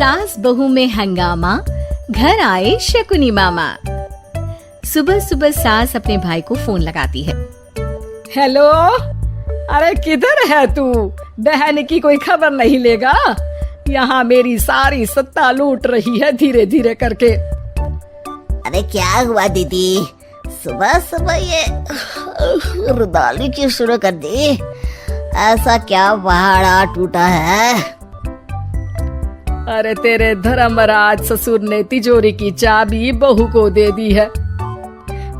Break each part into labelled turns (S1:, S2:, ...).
S1: सास बहू में हंगामा, घर आए शकुनी मामा। सुबह सुबह सास अपने भाई को फोन लगाती है।
S2: हेलो, अरे किधर है तू? बहन की कोई खबर नहीं लेगा? यहाँ मेरी सारी सत्ता लूट रही है धीरे धीरे करके।
S3: अरे क्या हुआ दीदी, सुबह सुबह ये रुदाली क्यों शुरू कर दी? ऐसा क्या पहाड़ा टूटा है?
S2: अरे तेरे धर्मराज ससुर ने तिजोरी की चाबी बहू को दे दी है।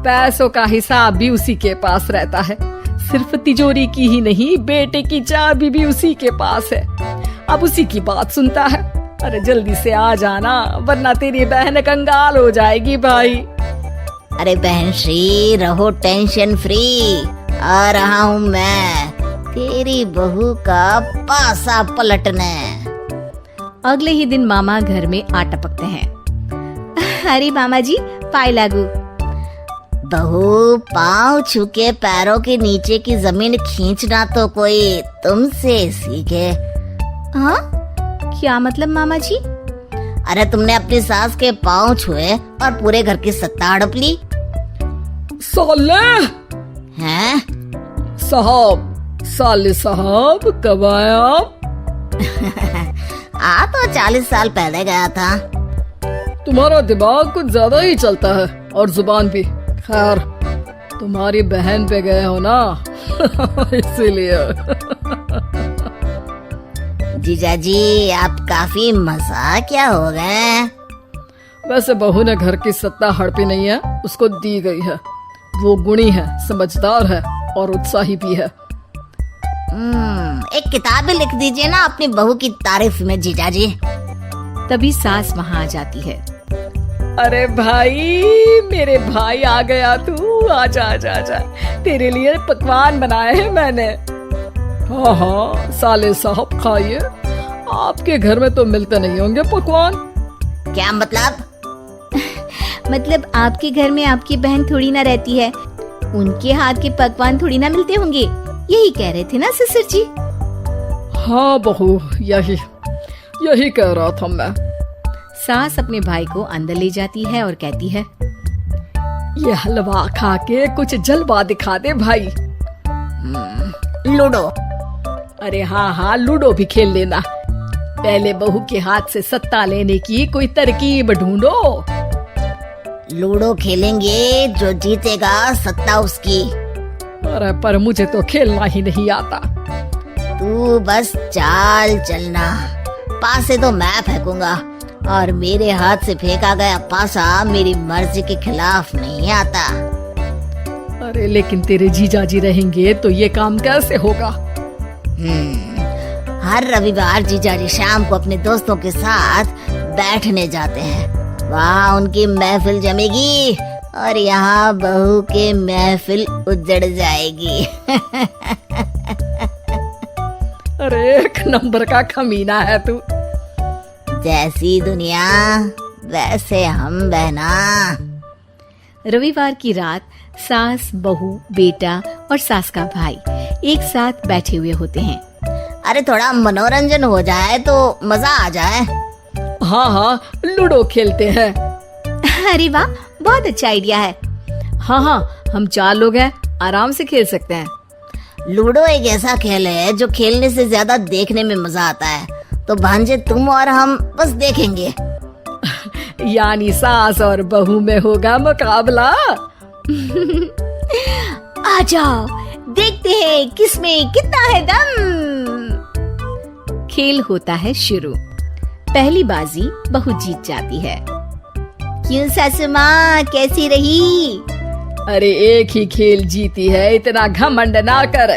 S2: पैसों का हिसाब भी उसी के पास रहता है। सिर्फ तिजोरी की ही नहीं, बेटे की चाबी भी उसी के पास है। अब उसी की बात सुनता है। अरे जल्दी से आ जाना, वरना तेरी बहन कंगाल हो जाएगी भाई।
S3: अरे बहन श्री, रहो टेंशन फ्री। आ रहा हूँ मैं, तेरी बहू का पासा पलटने।
S1: अगले ही दिन मामा घर में आ टपकते हैं। अरे मामा जी, पाए लागू।
S3: बहू, पाँव छू के पैरों के नीचे की जमीन खींचना तो कोई तुमसे सीखे।
S1: हाँ, क्या मतलब मामा जी?
S3: अरे तुमने अपनी सास के पाँव छुए और पूरे घर की सत्ता हड़प ली।
S2: साले
S3: हैं?
S2: साले साहब कब आए आप?
S3: आ तो 40 साल पहले गया था।
S2: तुम्हारा दिमाग कुछ ज्यादा ही चलता है और जुबान भी। खैर, तुम्हारी बहन पे गए हो ना इसीलिए।
S3: जीजा जी, आप काफी मजाकिया हो गए।
S2: वैसे बहू ने घर की सत्ता हड़पी नहीं है, उसको दी गई है। वो गुणी है, समझदार है और उत्साही भी है।
S3: एक किताब भी लिख दीजिए ना अपनी बहू की तारीफ में जीजा जी।
S1: तभी सास वहाँ आ जाती है।
S2: अरे भाई, मेरे भाई आ गया तू। आजा आजा आजा, तेरे लिए पकवान बनाए हैं मैंने। हाँ हाँ साले साहब, खाइए। आपके घर में तो मिलते नहीं होंगे पकवान।
S3: क्या मतलब?
S1: मतलब आपके घर में आपकी बहन थोड़ी ना रहती है, उनके हाथ के पकवान थोड़ी ना मिलते होंगे, यही कह रहे थे ना ससुर जी?
S2: हाँ बहू, यही कह रहा था मैं।
S1: सास अपने भाई को अंदर ले जाती है और कहती है,
S2: ये हलवा खा के कुछ जलवा दिखा दे भाई।
S3: लूडो?
S2: अरे हाँ, लूडो भी खेल लेना। पहले बहू के हाथ से सत्ता लेने की कोई तरकीब ढूंढो।
S3: लूडो खेलेंगे, जो जीतेगा सत्ता उसकी।
S2: अरे पर मुझे तो खेलना ही नहीं आता।
S3: तू बस चाल चलना, पासे तो मैं फेंकूंगा और मेरे हाथ से फेंका गया पासा मेरी मर्जी के खिलाफ नहीं आता।
S2: अरे लेकिन तेरे जीजा जी रहेंगे तो ये काम कैसे होगा?
S3: हर रविवार जीजा जी शाम को अपने दोस्तों के साथ बैठने जाते हैं। वहाँ उनकी महफिल जमेगी और यहाँ बहू की महफिल उजड़ जाएगी।
S2: अरे एक नंबर का कमीना है तू।
S3: जैसी दुनिया वैसे हम बहना।
S1: रविवार की रात सास, बहू, बेटा और सास का भाई एक साथ बैठे हुए होते हैं।
S3: अरे थोड़ा मनोरंजन हो जाए तो मजा आ जाए।
S2: हाँ, लूडो खेलते हैं।
S1: अरे वाह, बहुत अच्छा आइडिया है।
S2: हाँ, हम 4 लोग हैं, आराम से खेल सकते हैं।
S3: लूडो एक ऐसा खेल है जो खेलने से ज्यादा देखने में मजा आता है। तो भांजे तुम और हम बस देखेंगे।
S2: यानी सास और बहू में होगा मुकाबला।
S1: आ जाओ, देखते हैं किसमें कितना है दम। खेल होता है शुरू। पहली बाजी बहू जीत जाती है। क्यों सासू माँ, कैसी रही?
S2: अरे एक ही खेल जीती है, इतना घमंड ना कर।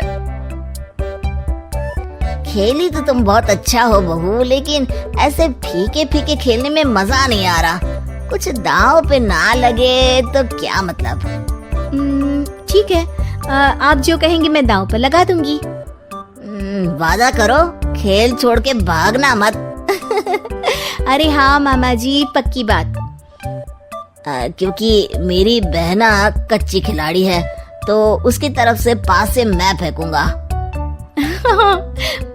S3: खेली तो तुम बहुत अच्छा हो बहू, लेकिन ऐसे फीके फीके खेलने में मजा नहीं आ रहा। कुछ दांव पे ना लगे तो क्या मतलब?
S1: ठीक है, आप जो कहेंगे मैं दांव पर लगा दूंगी।
S3: वादा करो, खेल छोड़ के भागना मत।
S1: अरे हाँ मामा जी, पक्की बात।
S3: क्योंकि मेरी बहना कच्ची खिलाड़ी है, तो उसकी तरफ से पास से मैं फेंकूंगा।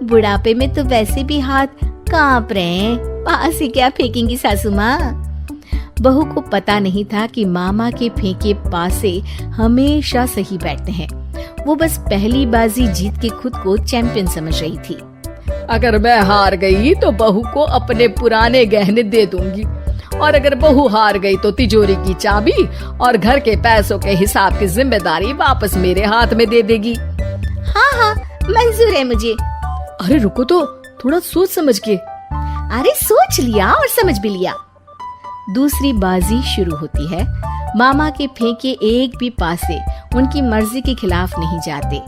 S1: बुढ़ापे में तो वैसे भी हाथ कांप रहे हैं, वहां से क्या फेंकेंगी सासू माँ। बहू को पता नहीं था कि मामा के फेंके पासे हमेशा सही बैठते हैं। वो बस पहली बाजी जीत के खुद को चैंपियन समझ रही थी।
S2: अगर मैं हार गई तो बहू को अपने पुराने गहने दे दूंगी, और अगर बहू हार गई तो तिजोरी की चाबी और घर के पैसों के हिसाब की जिम्मेदारी वापस मेरे हाथ में दे देगी।
S1: हाँ हाँ मंजूर है मुझे।
S2: अरे रुको तो, थोड़ा सोच समझ के।
S1: अरे सोच लिया और समझ भी लिया। दूसरी बाजी शुरू होती है। मामा के फेंके एक भी पासे उनकी मर्जी के खिलाफ नहीं जाते।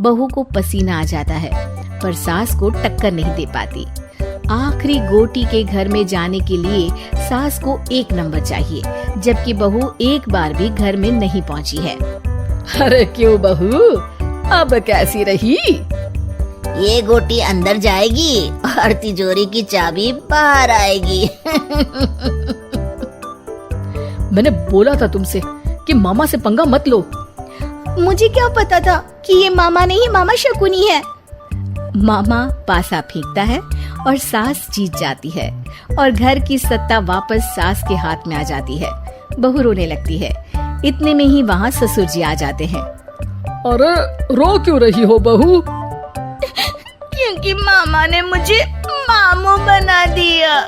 S1: बहू को पसीना आ जाता है, पर सास को टक्कर नहीं दे पाती। आखिरी गोटी के घर में जाने के लिए सास को 1 नंबर चाहिए, जबकि बहू एक बार भी घर में नहीं पहुंची है।
S2: अरे क्यों बहू, अब कैसी रही?
S3: ये गोटी अंदर जाएगी और तिजोरी की चाबी बाहर आएगी।
S2: मैंने बोला था तुमसे कि मामा से पंगा मत लो।
S1: मुझे क्या पता था कि ये मामा नहीं मामा शकुनी है। मामा पासा फेंकता है और सास जीत जाती है, और घर की सत्ता वापस सास के हाथ में आ जाती है। बहू रोने लगती है। इतने में ही वहाँ ससुर जी आ जाते हैं।
S2: अरे रो क्यों रही हो बहू?
S1: क्योंकि मामा ने मुझे मामू बना दिया।